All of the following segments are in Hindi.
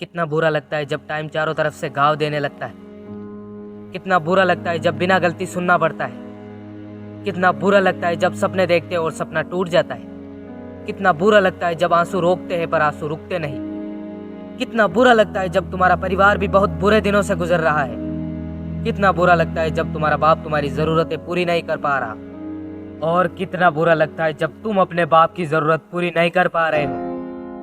कितना बुरा लगता है जब टाइम चारों तरफ से घाव देने लगता है। कितना बुरा लगता है जब बिना गलती सुनना पड़ता है। कितना बुरा लगता है जब सपने देखते हैं और सपना टूट जाता है। कितना बुरा लगता है जब आंसू रोकते हैं पर आंसू रुकते नहीं। कितना बुरा लगता है जब तुम्हारा परिवार भी बहुत बुरे दिनों से गुजर रहा है। कितना बुरा लगता है जब तुम्हारा बाप तुम्हारी जरूरतें पूरी नहीं कर पा रहा। और कितना बुरा लगता है जब तुम अपने बाप की जरूरत पूरी नहीं कर पा रहे हो।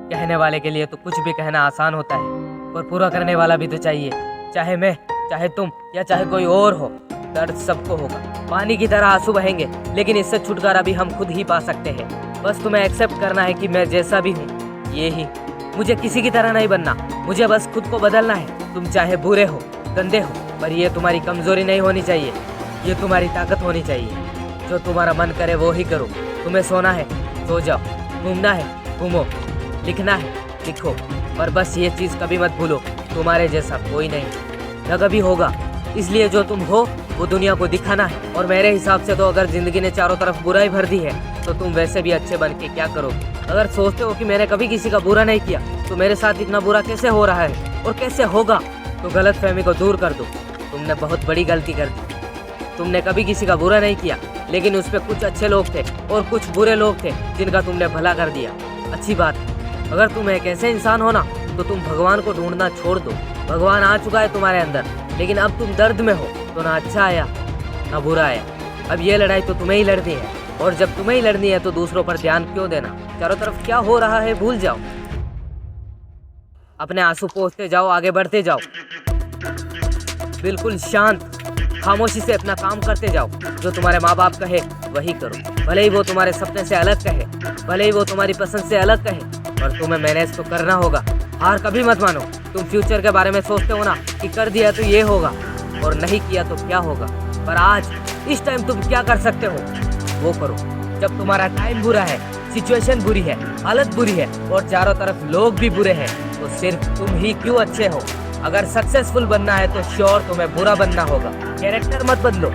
कहने वाले के लिए तो कुछ भी कहना आसान होता है, पर पूरा करने वाला भी तो चाहिए। चाहे मैं, चाहे तुम या चाहे कोई और हो, दर्द सबको होगा। पानी की तरह आंसू बहेंगे, लेकिन इससे छुटकारा भी हम खुद ही पा सकते हैं। बस तुम्हें एक्सेप्ट करना है कि मैं जैसा भी हूँ ये ही। मुझे किसी की तरह नहीं बनना, मुझे बस खुद को बदलना है। तुम चाहे बुरे हो, गंदे हो, पर ये तुम्हारी कमजोरी नहीं होनी चाहिए, ये तुम्हारी ताकत होनी चाहिए। जो तुम्हारा मन करे वो ही करो। तुम्हें सोना है सो जाओ, घूमना है घूमो, लिखना है लिखो, पर बस ये चीज़ कभी मत भूलो, तुम्हारे जैसा कोई नहीं, न कभी होगा। इसलिए जो तुम हो वो दुनिया को दिखाना है। और मेरे हिसाब से तो अगर जिंदगी ने चारों तरफ बुराई भर दी है तो तुम वैसे भी अच्छे बन के क्या करोगे। अगर सोचते हो कि मैंने कभी किसी का बुरा नहीं किया तो मेरे साथ इतना बुरा कैसे हो रहा है और कैसे होगा, तो गलत फहमी को दूर कर दो। तुमने बहुत बड़ी गलती कर दी। तुमने कभी किसी का बुरा नहीं किया, लेकिन उस पर कुछ अच्छे लोग थे और कुछ बुरे लोग थे जिनका तुमने भला कर दिया। अच्छी बात है, अगर तुम एक ऐसे इंसान हो ना तो तुम भगवान को ढूंढना छोड़ दो। भगवान आ चुका है तुम्हारे अंदर, लेकिन अब तुम दर्द में हो तो ना अच्छा आया ना बुरा आया। अब ये लड़ाई तो तुम्हें ही लड़नी है, और जब तुम्हें ही लड़नी है तो दूसरों पर ध्यान क्यों देना। चारों तरफ क्या हो रहा है भूल जाओ, अपने आंसू पोंछते जाओ, आगे बढ़ते जाओ, बिल्कुल शांत खामोशी से अपना काम करते जाओ। जो तुम्हारे माँ बाप कहे वही करो, भले ही वो तुम्हारे सपने से अलग कहे, भले ही वो तुम्हारी पसंद से अलग कहे, और तुम्हें मैनेज तो करना होगा। हार कभी मत मानो। तुम फ्यूचर के बारे में सोचते हो ना कि कर दिया तो ये होगा और नहीं किया तो क्या होगा, पर आज इस टाइम तुम क्या कर सकते हो वो करो। जब तुम्हारा टाइम बुरा है, सिचुएशन बुरी है, हालत बुरी है और चारों तरफ लोग भी बुरे हैं, तो सिर्फ तुम ही क्यों अच्छे हो। अगर सक्सेसफुल बनना है तो श्योर तुम्हें बुरा बनना होगा। कैरेक्टर मत बदलो,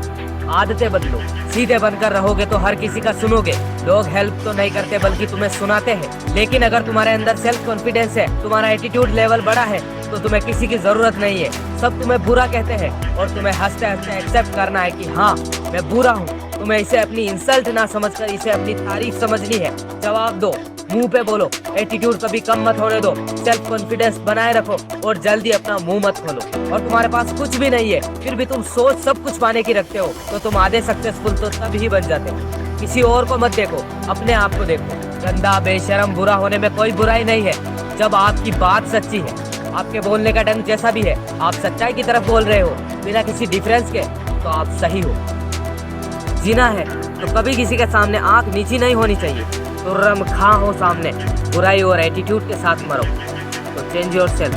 आदतें बदलो। सीधे बनकर रहोगे तो हर किसी का सुनोगे। लोग हेल्प तो नहीं करते बल्कि तुम्हें सुनाते हैं। लेकिन अगर तुम्हारे अंदर सेल्फ कॉन्फिडेंस है, तुम्हारा एटीट्यूड लेवल बड़ा है, तो तुम्हें किसी की जरूरत नहीं है। सब तुम्हें बुरा कहते हैं और तुम्हें हंसते हंसते एक्सेप्ट करना है कि हाँ मैं बुरा हूँ। तुम्हें इसे अपनी इंसल्ट ना समझकर इसे अपनी तारीफ समझनी है। जवाब दो, मुंह पे बोलो, एटीट्यूड कभी कम मत होने दो। सेल्फ कॉन्फिडेंस बनाए रखो और जल्दी अपना मुंह मत खोलो। और तुम्हारे पास कुछ भी नहीं है, फिर भी तुम सोच सब कुछ पाने की रखते हो, तो तुम आधे सक्सेसफुल तो तब ही बन जाते हो। किसी और को मत देखो, अपने आप को देखो। गंदा बेशरम बुरा होने में कोई बुराई नहीं है जब आपकी बात सच्ची है। आपके बोलने का ढंग जैसा भी है, आप सच्चाई की तरफ बोल रहे हो बिना किसी डिफरेंस के, तो आप सही हो। जीना है तो कभी किसी के सामने आंख नीची नहीं होनी चाहिए। तुर्रम खां हो सामने, बुराई और एटीट्यूड के साथ मरो। तो चेंज योर सेल्फ।